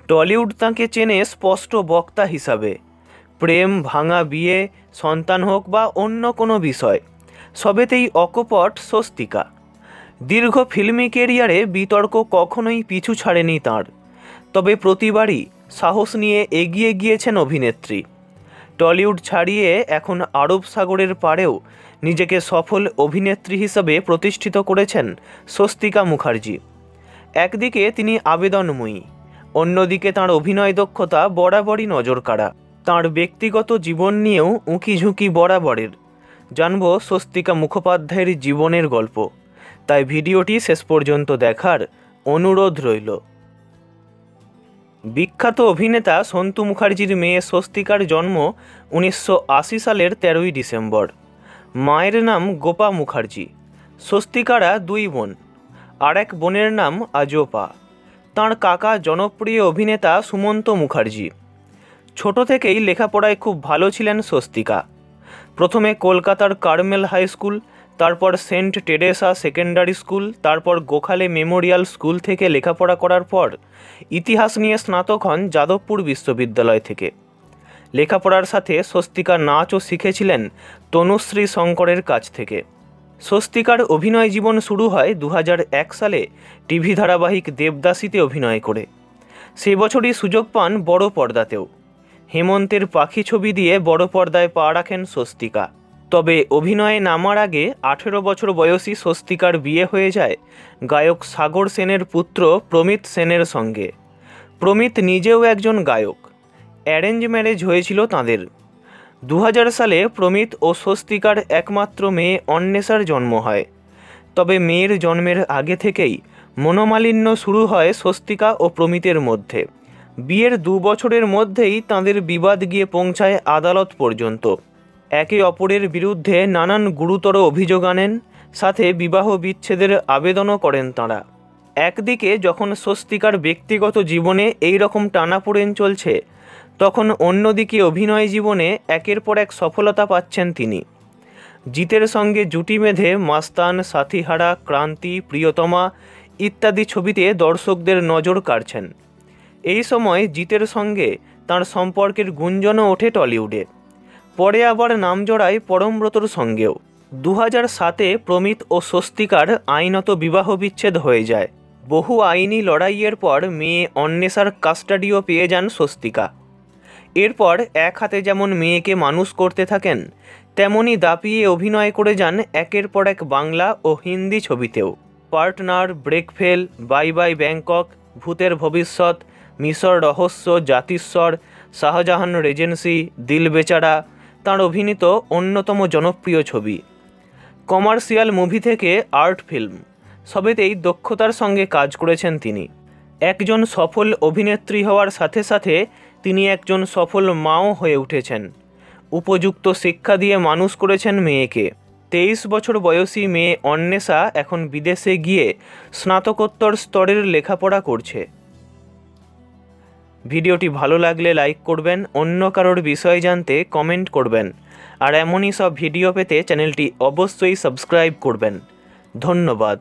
Tollywood তাঁকে চেনে স্পষ্ট বক্তা হিসাবে। প্রেম, ভাঙা বিয়ে, সন্তান হোক বা অন্য কোনো বিষয়, সবেতেই অকপট স্বস্তিকা। দীর্ঘ ফিল্মি কেরিয়ারে বিতর্ক কখনোই পিছু ছাড়েনি তাঁর, তবে প্রতিবারই সাহস নিয়ে এগিয়ে গিয়েছেন অভিনেত্রী। টলিউড ছাড়িয়ে এখন আরব সাগরের পাড়েও নিজেকে সফল অভিনেত্রী হিসেবে প্রতিষ্ঠিত করেছেন স্বস্তিকা মুখার্জি। একদিকে তিনি আবেদনময়ী, অন্যদিকে তাঁর অভিনয় দক্ষতা বরাবরই নজরকাড়া। তাঁর ব্যক্তিগত জীবন নিয়েও উঁকিঝুঁকি বরাবরের। জানব স্বস্তিকা মুখোপাধ্যায়ের জীবনের গল্প, তাই ভিডিওটি শেষ পর্যন্ত দেখার অনুরোধ রইল। বিখ্যাত অভিনেতা সন্তু মুখার্জির মেয়ে স্বস্তিকার জন্ম 1980 সালের 13ই ডিসেম্বর। মায়ের নাম গোপা মুখার্জি। স্বস্তিকারা দুই বোন, আর এক বোনের নাম আজোপা। তাঁর কাকা জনপ্রিয় অভিনেতা সুমন্ত মুখার্জি। ছোট থেকেই লেখাপড়ায় খুব ভালো ছিলেন স্বস্তিকা। প্রথমে কলকাতার কার্মেল হাই স্কুল, তারপর সেন্ট টেরেসা সেকেন্ডারি স্কুল, তারপর গোখালে মেমোরিয়াল স্কুল থেকে লেখাপড়া করার পর ইতিহাস নিয়ে স্নাতক হন যাদবপুর বিশ্ববিদ্যালয় থেকে। লেখাপড়ার সাথে স্বস্তিকা নাচও শিখেছিলেন তনুশ্রী শঙ্করের কাছ থেকে। স্বস্তিকার অভিনয় জীবন শুরু হয় 2001 সালে টিভি ধারাবাহিক দেবদাসীতে অভিনয় করে। সেই বছরই সুযোগ পান বড় পর্দাতেও। হেমন্তের পাখি ছবি দিয়ে বড় পর্দায় পা রাখেন স্বস্তিকা। তবে অভিনয়ে নামার আগে 18 বছর বয়সী স্বস্তিকার বিয়ে হয়ে যায় গায়ক সাগর সেনের পুত্র প্রমিত সেনের সঙ্গে। প্রমিত নিজেও একজন গায়ক। অ্যারেঞ্জ ম্যারেজ হয়েছিল তাঁদের। 2000 সালে প্রমিত ও স্বস্তিকার একমাত্র মেয়ে অন্বেষার জন্ম হয়। তবে মেয়ের জন্মের আগে থেকেই মনোমালিন্য শুরু হয় স্বস্তিকা ও প্রমিতের মধ্যে। বিয়ের 2 বছরের মধ্যেই তাঁদের বিবাদ গিয়ে পৌঁছায় আদালত পর্যন্ত। একে অপরের বিরুদ্ধে নানান গুরুতর অভিযোগ আনেন, সাথে বিবাহ বিচ্ছেদের আবেদনও করেন তাঁরা। একদিকে যখন স্বস্তিকার ব্যক্তিগত জীবনে এই রকম টানাপোড়েন চলছে, তখন অন্যদিকে অভিনয় জীবনে একের পর এক সফলতা পাচ্ছেন তিনি। জিতের সঙ্গে জুটি বেঁধে মাস্তান, সাথীহারা, ক্রান্তি, প্রিয়তমা ইত্যাদি ছবিতে দর্শকদের নজর কাড়ছেন। এই সময় জিতের সঙ্গে তাঁর সম্পর্কের গুঞ্জনও ওঠে টলিউডে। পরে আবার নাম জড়ায় পরমব্রতর সঙ্গেও। 2007-এ প্রমিত ও স্বস্তিকার আইনত বিবাহ বিচ্ছেদ হয়ে যায়। বহু আইনি লড়াইয়ের পর মেয়ে অন্বেষার কাস্টাডিও পেয়ে যান স্বস্তিকা। এরপর এক হাতে যেমন মেয়েকে মানুষ করতে থাকেন, তেমনি দাপিয়ে অভিনয় করে যান একের পর এক বাংলা ও হিন্দি ছবিতেও। পার্টনার, ব্রেকফেল, বাই বাই ব্যাংকক, ভূতের ভবিষ্যৎ, মিশর রহস্য, জাতিস্বর, শাহজাহান রেজেন্সি, দিল বেচারা তাঁর অভিনীত অন্যতম জনপ্রিয় ছবি। কমার্শিয়াল মুভি থেকে আর্ট ফিল্ম, সবেতেই দক্ষতার সঙ্গে কাজ করেছেন তিনি। একজন সফল অভিনেত্রী হওয়ার সাথে সাথে তিনি একজন সফল মাও হয়ে উঠেছেন। উপযুক্ত শিক্ষা দিয়ে মানুষ করেছেন মেয়েকে। 23 বছর বয়সী মেয়ে অন্বেষা এখন বিদেশে গিয়ে স্নাতকোত্তর স্তরের লেখাপড়া করছে। ভিডিওটি ভালো লাগলে লাইক করবেন, অন্য কারোর বিষয় জানতে কমেন্ট করবেন, আর এমনই সব ভিডিও পেতে চ্যানেলটি অবশ্যই সাবস্ক্রাইব করবেন। ধন্যবাদ।